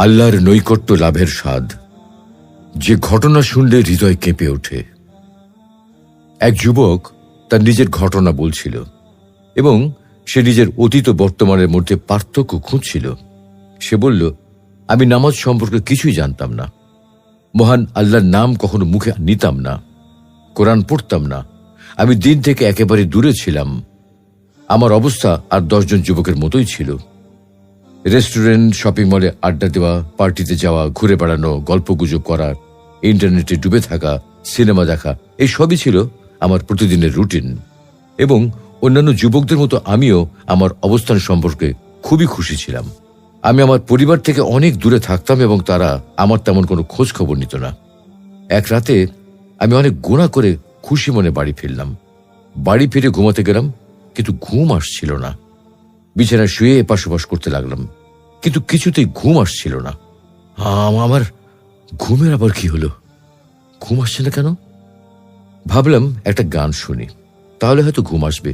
আল্লাহর নৈকট্য লাভের স্বাদ, যে ঘটনা শুনলে হৃদয় কেঁপে ওঠে। এক যুবক তার নিজের ঘটনা বলছিল এবং সে নিজের অতীত বর্তমানের মধ্যে পার্থক্য খুঁজছিল। সে বলল, আমি নামাজ সম্পর্কে কিছুই জানতাম না, মহান আল্লাহর নাম কখনো মুখে নিতাম না, কোরআন পড়তাম না, আমি দিন থেকে একেবারে দূরে ছিলাম। আমার অবস্থা আর 10 জন যুবকের মতোই ছিল। রেস্টুরেন্ট, শপিং মলে আড্ডা দেওয়া, পার্টিতে যাওয়া, ঘুরে বেড়ানো, গল্পগুজব করা, ইন্টারনেটে ডুবে থাকা, সিনেমা দেখা, এই সবই ছিল আমার প্রতিদিনের রুটিন। এবং অন্যান্য যুবকদের মতো আমিও আমার অবস্থান সম্পর্কে খুবই খুশি ছিলাম। আমি আমার পরিবার থেকে অনেক দূরে থাকতাম এবং তারা আমার তেমন কোনো খোঁজ খবর নিত না। এক রাতে আমি অনেক গুনাহ করে খুশি মনে বাড়ি ফিরলাম। বাড়ি ফিরে ঘুমাতে গেলাম, কিন্তু ঘুম আসছিল না। বিছানায় শুয়ে এপাশ ওপাশ করতে লাগলাম, কিন্তু কিছুতেই ঘুম আসছিল না। আমার ঘুমের আবার কি হলো? ঘুম আসছে না কেন? ভাবলাম একটা গান শুনি, তাহলে হয়তো ঘুম আসবে,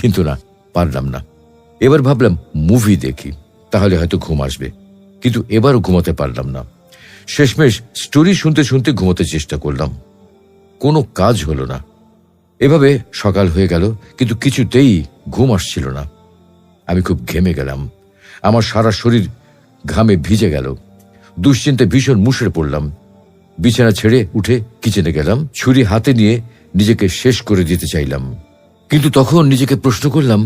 কিন্তু না, পারলাম না। এবার ভাবলাম মুভি দেখি, তাহলে হয়তো ঘুম আসবে, কিন্তু এবারও ঘুমাতে পারলাম না। শেষমেশ স্টোরি শুনতে শুনতে ঘুমাতে চেষ্টা করলাম, কোনো কাজ হলো না। এভাবে সকাল হয়ে গেল, কিন্তু কিছুতেই ঘুম আসছিল না। আমি খুব ঘেমে গেলাম, আমার সারা শরীর ঘামে ভিজে গেল। দুশ্চিন্তায় ভীষণ মুষড়ে পড়লাম। বিছানা ছেড়ে উঠে কিচেনে গেলাম, ছুরি হাতে নিয়ে নিজেকে শেষ করে দিতে চাইলাম। কিন্তু তখন নিজেকে প্রশ্ন করলাম,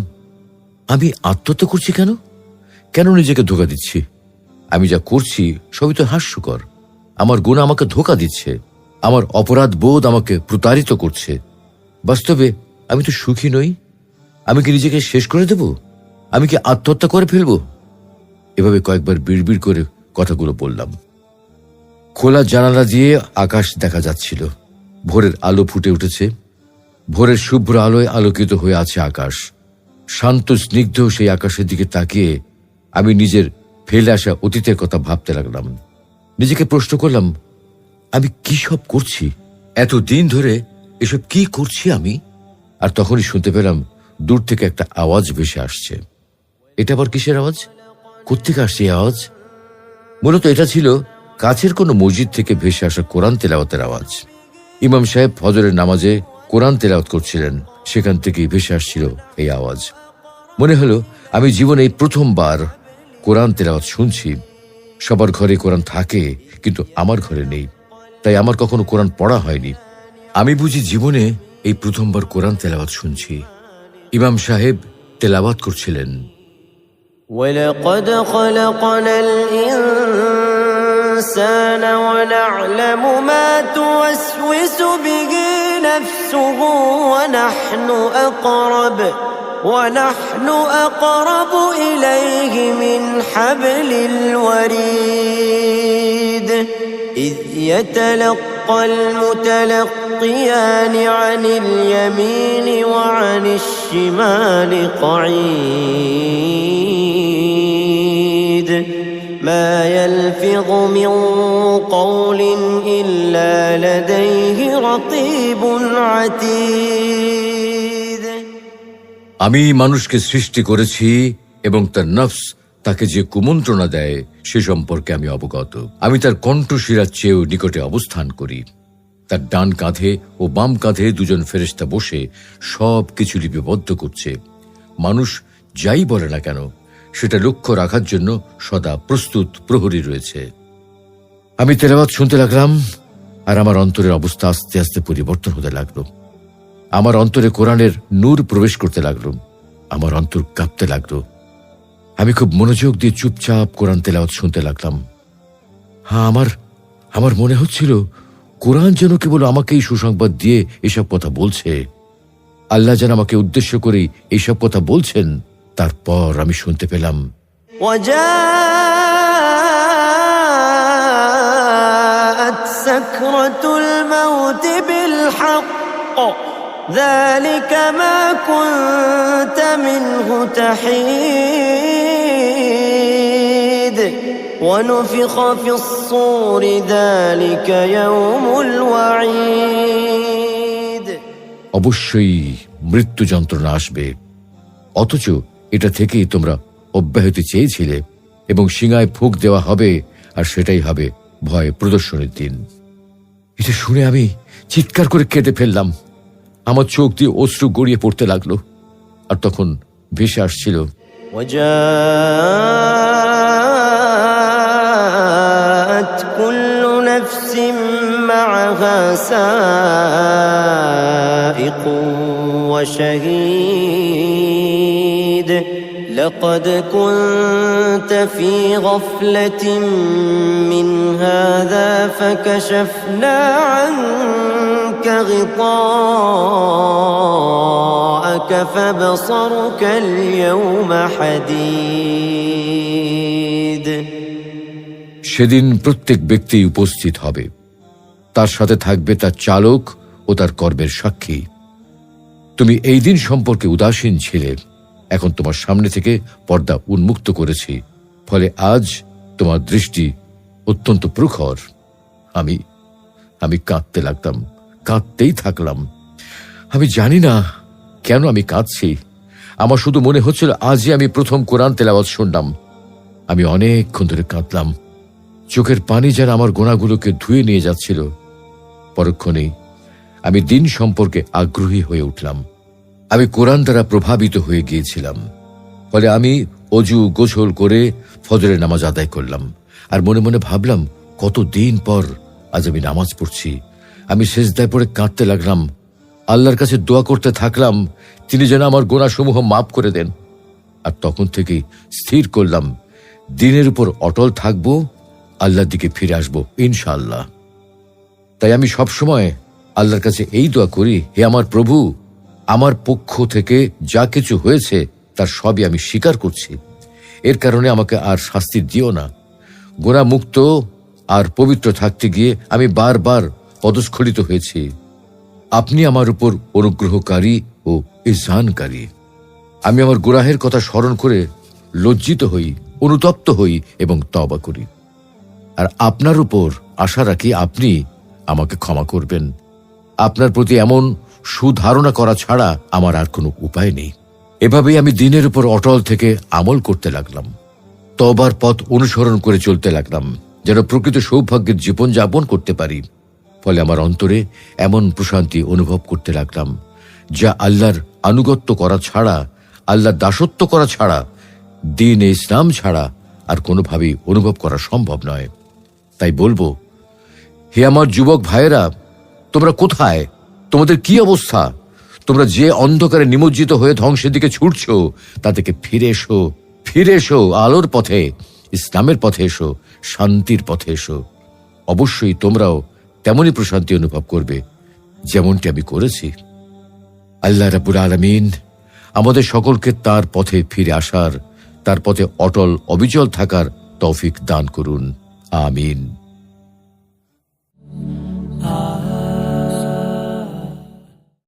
আমি আত্মহত্যা করছি কেন? কেন নিজেকে ধোঁকা দিচ্ছি? আমি যা করছি সবই তো হাস্যকর। আমার গুনাহ আমাকে ধোঁকা দিচ্ছে, আমার অপরাধ বোধ আমাকে প্রতারিত করছে। বাস্তবে আমি তো সুখী নই। আমি কি নিজেকে শেষ করে দেব? আমি কি আত্মহত্যা করে ফেলব? এভাবে কয়েকবার বিড়বিড় করে কথাগুলো বললাম। খোলা জানালা দিয়ে আকাশ দেখা যাচ্ছিল। ভোরের আলো ফুটে উঠেছে, ভোরের শুভ্র আলোয় আলোকিত হয়ে আছে আকাশ। শান্ত স্নিগ্ধ সেই আকাশের দিকে তাকিয়ে আমি নিজের ফেলে আসা অতীতের কথা ভাবতে লাগলাম। নিজেকে প্রশ্ন করলাম, আমি কি সব করছি? এতদিন ধরে এসব কি করছি আমি? আর তখনই শুনতে পেলাম দূর থেকে একটা আওয়াজ ভেসে আসছে। এটা আবার কিসের আওয়াজ? কোত্থেকে আসছে এই আওয়াজ? মূলত এটা ছিল কাছের কোনো মসজিদ থেকে ভেসে আসা কোরআন তেলাওয়াতের আওয়াজ। ইমাম সাহেব ফজরের নামাজে কোরআন তেলাওয়াত করছিলেন, সেখান থেকেই ভেসে আসছিল এই আওয়াজ। মনে হলো আমি জীবনে এই প্রথমবার কোরআন তেলাওয়াত শুনছি। সবার ঘরে কোরআন থাকে, কিন্তু আমার ঘরে নেই, তাই আমার কখনো কোরআন পড়া হয়নি। আমি বুঝি জীবনে এই প্রথমবার কোরআন তেলাওয়াত শুনছি। ইমাম সাহেব তেলাওয়াত করছিলেন, وَلَقَدْ خَلَقْنَا الْإِنسَانَ وَنَعْلَمُ مَا تُوَسْوِسُ بِهِ نَفْسُهُ وَنَحْنُ أَقْرَبُ إِلَيْهِ مِنْ حَبْلِ الْوَرِيدِ إِذْ يَتَلَقَّى الْمُتَلَقِّيَانِ عَنِ الْيَمِينِ وَعَنِ الشِّمَالِ قَعِيدٌ مَا يَلْفِظُ مِنْ قَوْلٍ إِلَّا لَدَيْهِ رَقِيبٌ عَتِيدٌ। আমি মানুষকে সৃষ্টি করেছি এবং তার নফস তাকে যে কুমন্ত্রণা দেয় সে সম্পর্কে আমি অবগত। আমি তার কণ্ঠশিরার চেয়েও নিকটে অবস্থান করি। তার ডান কাঁধে ও বাম কাঁধে 2 জন ফেরেশতা বসে সব কিছু লিপিবদ্ধ করছে। মানুষ যাই বলে না কেন, সেটা লক্ষ্য রাখার জন্য সদা প্রস্তুত প্রহরী রয়েছে। আমি তেলাওয়াত শুনতে লাগলাম, আর আমার অন্তরের অবস্থা আস্তে আস্তে পরিবর্তন হতে লাগলো। আমার অন্তরে কোরআনের নূর প্রবেশ করতে লাগলো, আমার অন্তর কাঁপতে লাগলো। আমি খুব মনোযোগ দিয়ে চুপচাপ কোরআন তেলাওয়াত শুনতে লাগলাম। আমার মনে হচ্ছিল কোরআন যেন কেবল আমাকেই সুসংবাদ দিয়ে এসব কথা বলছে। আল্লাহ যেন আমাকে উদ্দেশ্য করে এইসব কথা বলছেন। তারপর আমি শুনতে পেলাম, وَجَاءَتْ سَكْرَةُ الْمَوْتِ بِالْحَقِّ ذَلِكَ مَا كُنْتَ مِنْهُ تَحِيدُ وَنُفِخَ فِي الصُّورِ ذَلِكَ يَوْمُ الْوَعِيدِ। অবশ্যই মৃত্যু যন্ত্রণা আসবে, অথচ এটা থেকেই তোমরা অব্যাহতি চেয়েছিলে, এবং সিংহায় ফুঁক দেওয়া হবে আর সেটাই হবে ভয় প্রদর্শনের দিন। এটা শুনে আমি চিৎকার করে কেঁদে ফেললাম। আমার চোখ দিয়ে অশ্রু গড়িয়ে পড়তে লাগলো। আর তখন ভেসে আসছিল, وجاءت كل نفس معها سائق وشهيد لقد كنت في غفلة من هذا فكشفنا عنك غطاءك فبصرك اليوم حديد। সেদিন প্রত্যেক ব্যক্তি উপস্থিত হবে, তার সাথে থাকবে তার চালক ও তার কর্মের সাক্ষী। তুমি এই দিন সম্পর্কে উদাসীন ছিলে, এখন তোমার সামনে থেকে পর্দা উন্মুক্ত করেছি, ফলে আজ তোমার দৃষ্টি অত্যন্ত প্রখর। আমি কাঁদতে লাগলাম, কাঁদতেই থাকলাম। আমি জানি না কেন আমি কাঁদছি। আমার শুধু মনে হচ্ছিল আজই আমি প্রথম কোরআন তেলাওয়াত শুনলাম। আমি অনেকক্ষণ ধরে কাঁদলাম। চোখের পানি যেন আমার গোনাগুলোকে ধুয়ে নিয়ে যাচ্ছিল। পরক্ষণেই আমি দিন সম্পর্কে আগ্রহী হয়ে উঠলাম। আমি কোরআন দ্বারা প্রভাবিত হয়ে গিয়েছিলাম। ফলে আমি অজু গোসল করে ফজরের নামাজ আদায় করলাম। আর মনে মনে ভাবলাম, কতদিন পর আজ আমি নামাজ পড়ছি। আমি সেজদায় পড়ে কাঁদতে লাগলাম। আল্লাহর কাছে দোয়া করতে থাকলাম, তিনি যেন আমার গোনাসমূহ মাফ করে দেন। আর তখন থেকেই স্থির করলাম, দিনের উপর অটল থাকব, আল্লাহর দিকে ফিরে আসব ইনশাআল্লাহ। তাই আমি সবসময় আল্লাহর কাছে এই দোয়া করি, হে আমার প্রভু, আমার পক্ষ থেকে যা কিছু হয়েছে তার সবই আমি স্বীকার করছি। এর কারণে আমাকে আর শাস্তি দিও না। গোনামুক্ত আর পবিত্র থাকতে গিয়ে আমি বারবার পদস্খলিত হয়েছি। আপনি আমার উপর অনুগ্রহকারী ও ইহসানকারী। আমি আমার গুনাহের কথা স্মরণ করে লজ্জিত হই, অনুতপ্ত হই এবং তওবা করি। আর আপনার উপর আশা রাখি আপনি আমাকে ক্ষমা করবেন। আপনার প্রতি এমন সুধারণা করা ছাড়া আমার আর কোনো উপায় নেই। এভাবেই আমি দিনের উপর অটল থেকে আমল করতে লাগলাম, তওবার পথ অনুসরণ করে চলতে লাগলাম, যেন প্রকৃত সৌভাগ্যের জীবন যাপন করতে পারি। ফলে আমার অন্তরে এমন প্রশান্তি অনুভব করতে লাগলাম, যা আল্লাহর আনুগত্য করা ছাড়া, আল্লাহর দাসত্ব করা ছাড়া, দ্বীন ইসলাম ছাড়া আর কোনোভাবেই অনুভব করা সম্ভব নয়। তাই বলবো, হে আমার যুবক ভাইয়েরা, তোমরা কোথায়? তোমাদের কি অবস্থা? তোমরা যে অন্ধকারে নিমজ্জিত হয়ে ধ্বংসের দিকে ছুটছ, তা থেকে ফিরে এসো, ফিরে এসো আলোর পথে, ইসলামের পথে এসো, শান্তির পথে এসো। অবশ্যই তোমরাও তেমনই প্রশান্তি অনুভব করবে যেমনটি আমি করেছি। আল্লাহ রাব্বুল আলামিন আমাদের সকলকে তার পথে ফিরে আসার, তার পথে অটল অবিচল থাকার তৌফিক দান করুন। আমিন।